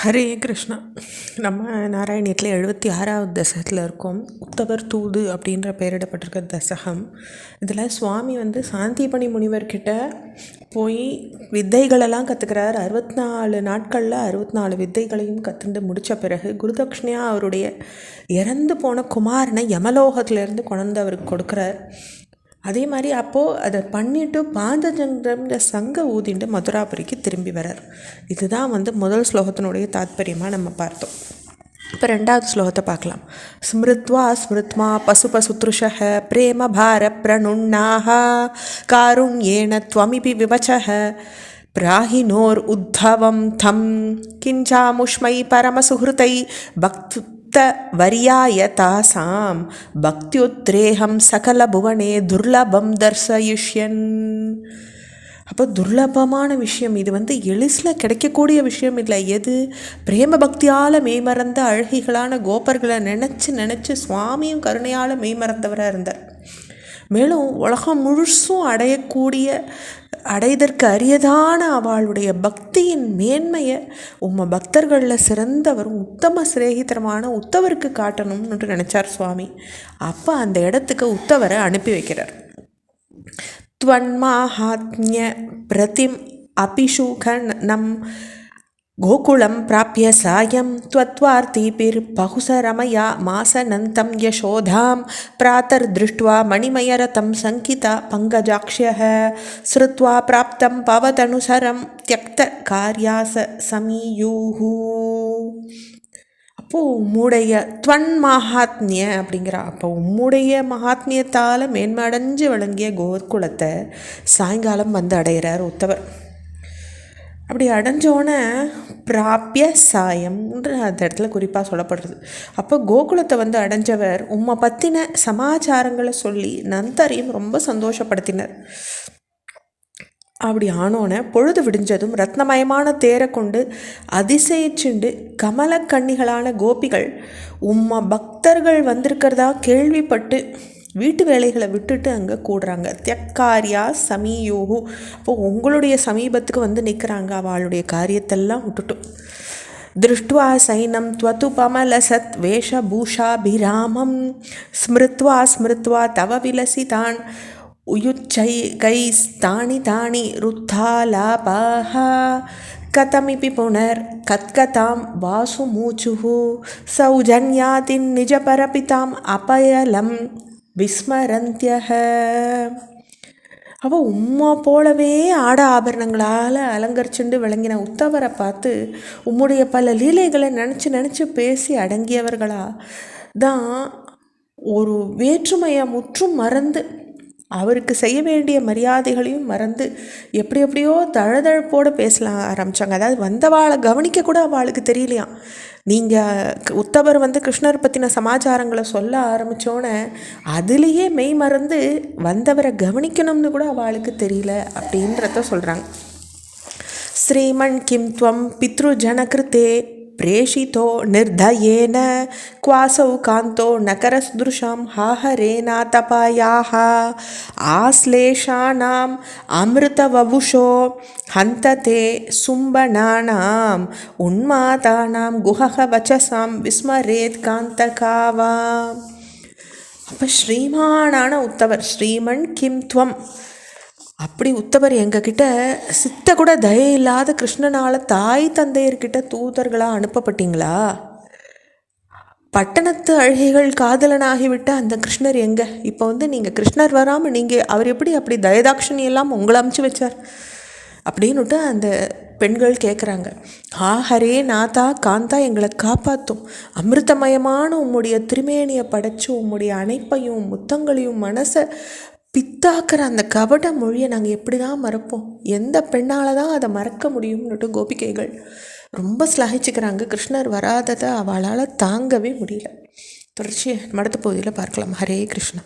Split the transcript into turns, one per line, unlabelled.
ஹரே கிருஷ்ணா. நம்ம நாராயணியத்தில் 76வது தசகத்தில் இருக்கோம். உத்தவர் தூது அப்படின்ற பெயரிடப்பட்டிருக்க தசகம். இதில் சுவாமி சாந்திபணி முனிவர்கிட்ட போய் வித்தைகளெல்லாம் கற்றுக்கிறார். 64 நாட்களில் 64 வித்தைகளையும் கற்றுண்டு முடித்த பிறகு குருதட்சிணையாக அவருடைய இறந்து போன குமாரனை யமலோகத்திலேருந்து கொண்டு அவருக்கு கொடுக்குறார். அதே மாதிரி அப்போது அதை பண்ணிவிட்டு பாந்தஜங்கிற சங்க ஊதிண்டு மதுராபுரிக்கு திரும்பி வரார். இதுதான் முதல் ஸ்லோகத்தினுடைய தாத்பரியமாக நம்ம பார்த்தோம். இப்போ ரெண்டாவது ஸ்லோகத்தை பார்க்கலாம். ஸ்மிருத்வா ஸ்மிருத்மா பசுபசுத்ருஷः பிரேம பார பிரணுன்னாः காருண்யேன த்வமிபி விவச்சः பிராஹினோர் உத்தவம் தம் கிஞ்சாமுஷ்மை பரமசுஹృத்தை பக்து வரியாய தாசாம் பக்தியுத்ரேகம் சகல புவனே துர்லபம் தர்சயிஷ்யன். அப்போ துர்லபமான விஷயம் இது, எளிசில் கிடைக்கக்கூடிய விஷயம் இல்லை. எது? பிரேம பக்தியால் மெய்மறந்த அழகிகளான கோபர்களை நினச்சி சுவாமியும் கருணையால் மெய்மறந்தவராக இருந்தார். மேலும் உலகம் முழுசும் அடைதற்கு அரியதான அவளுடைய பக்தியின் மேன்மையை பக்தர்களில் சிறந்தவரும் உத்தம சிரேகிதரமான உத்தவருக்கு காட்டணும்னு நினச்சார் சுவாமி. அப்போ அந்த இடத்துக்கு உத்தவரை அனுப்பி வைக்கிறார். த்வன்மாஹாத்மிய பிரதிம் அபிஷுகனம் கோகுலம் பிராப்ய சாயம் த்வத்வார்த்திபிர் பகுசரமயா மாசனந்தம் யசோதாம் பிராத்தர் திருஷ்ட்வா மணிமயரதம் சங்கிதா பங்கஜாக்ஷ்யः ஸ்ருத்வா பிராப்தம் பவதனுசரம் த்யக்த கார்யாச சமீயூஹு. அப்போது உம்முடைய த்வன் மகாத்மிய அப்படிங்கிற உம்முடைய மகாத்மியத்தால் மேன்மடைஞ்சு விளங்கிய கோகுலத்தை சாயங்காலம் அடைகிறார் உத்தவர். அப்படி அடைஞ்சோன்னே பிராப்பிய சாயம்ன்ற அந்த இடத்துல குறிப்பாக சொல்லப்படுறது. அப்போ கோகுலத்தை அடைஞ்சவர் உம்மை பற்றின சமாச்சாரங்களை சொல்லி நந்தரையும் ரொம்ப சந்தோஷப்படுத்தினர். அப்படி ஆனோன்னு பொழுது விடிஞ்சதும் ரத்னமயமான தேரை கொண்டு அதிசயிச்சுண்டு கமலக்கண்ணிகளான கோபிகள் உம்மை பக்தர்கள் வந்திருக்கிறதா கேள்விப்பட்டு வீட்டு வேலைகளை விட்டுட்டு அங்கே கூடுறாங்க. தியக்காரியா சமீயோகு. அப்போது உங்களுடைய சமீபத்துக்கு நிற்கிறாங்க. அவளுடைய காரியத்தெல்லாம் விட்டுட்டும். திருஷ்டுவா சைனம் த்வது பமலசத் வேஷபூஷாபிராமம் ஸ்மிருத்வா ஸ்மிருத்வா தவ விலசிதான் உயுச்சை கைஸ்தானி தானி ருத்தாலாபாஹ கதமிபி புனர் கத்கதாம் வாசுமூச்சுஹு சௌஜன்யாதின் நிஜபரபிதாம் அபயலம் விஸ்மரந்தியஹ. அவள் உம்மா போலவே ஆட ஆபரணங்களால் அலங்கரிச்சுண்டு விளங்கின உத்தவரை பார்த்து உம்முடைய பல லீலைகளை நினச்சி பேசி அடங்கியவர்களா தான் ஒரு வேற்றுமையை முற்றும் மறந்து அவருக்கு செய்ய வேண்டிய மரியாதைகளையும் மறந்து எப்படியோ தழுதழுப்போடு பேசலாம் ஆரம்பித்தாங்க. அதாவது வந்தவாளை கவனிக்க கூட அவளுக்கு தெரியலையாம். நீங்கள் உத்தவர் கிருஷ்ணர் பற்றின சமாச்சாரங்களை சொல்ல ஆரம்பித்தோன்னே அதுலேயே மெய் மறந்து வந்தவரை கவனிக்கணும்னு கூட அவளுக்கு தெரியல அப்படின்றத சொல்கிறாங்க. ஸ்ரீமன் கிம் துவம் பித்ருஜனகிருத்தே பிரேஷிதோ நிர்தயேன குவாசௌ காந்தோ நகரஸ்துருஷாம் ஹாஹரேனாதபாயாஹ ஆஸ்லேஷானாம் அமிர்தவபுஷோ ஹந்ததே சும்பனானாம் உன்மாதானாம் குஹக வச்சசாம் விஸ்மரேத் காந்தகாவா. அப்போ ஸ்ரீமானான உத்தவர் ஸ்ரீமன் கிம் துவம். அப்படி உத்தவர் எங்ககிட்ட சித்த கூட தயையில்லாத கிருஷ்ணனால் தாய் தந்தையர்கிட்ட தூதர்களாக அனுப்பப்பட்டீங்களா? பட்டணத்து அழகிகள் காதலனாகிவிட்ட அந்த கிருஷ்ணர் எங்கே? இப்போ நீங்கள் கிருஷ்ணர் வராமல் அவர் எப்படி அப்படி தயதாட்சணி எல்லாம் உங்களை அமுச்சு வச்சார் அப்படின்னுட்டு அந்த பெண்கள் கேட்குறாங்க. ஹரே நாதா காந்தா, எங்களை காப்பாற்றும். அமிர்தமயமான உம்முடைய திருமேனியை படைச்சு உம்முடைய அணைப்பையும் முத்தங்களையும் மனசை பித்தாக்கிற அந்த கபட மொழியை நாங்கள் எப்படி தான் மறப்போம்? எந்த பெண்ணால் தான் அதை மறக்க முடியும்னுட்டு கோபிகைகள் ரொம்ப ஸ்லாகிச்சுக்கிறாங்க. கிருஷ்ணர் வராததை அவளால் தாங்கவே முடியல. தொடர்ச்சியை அடுத்த பகுதியில் பார்க்கலாம். ஹரே கிருஷ்ணா.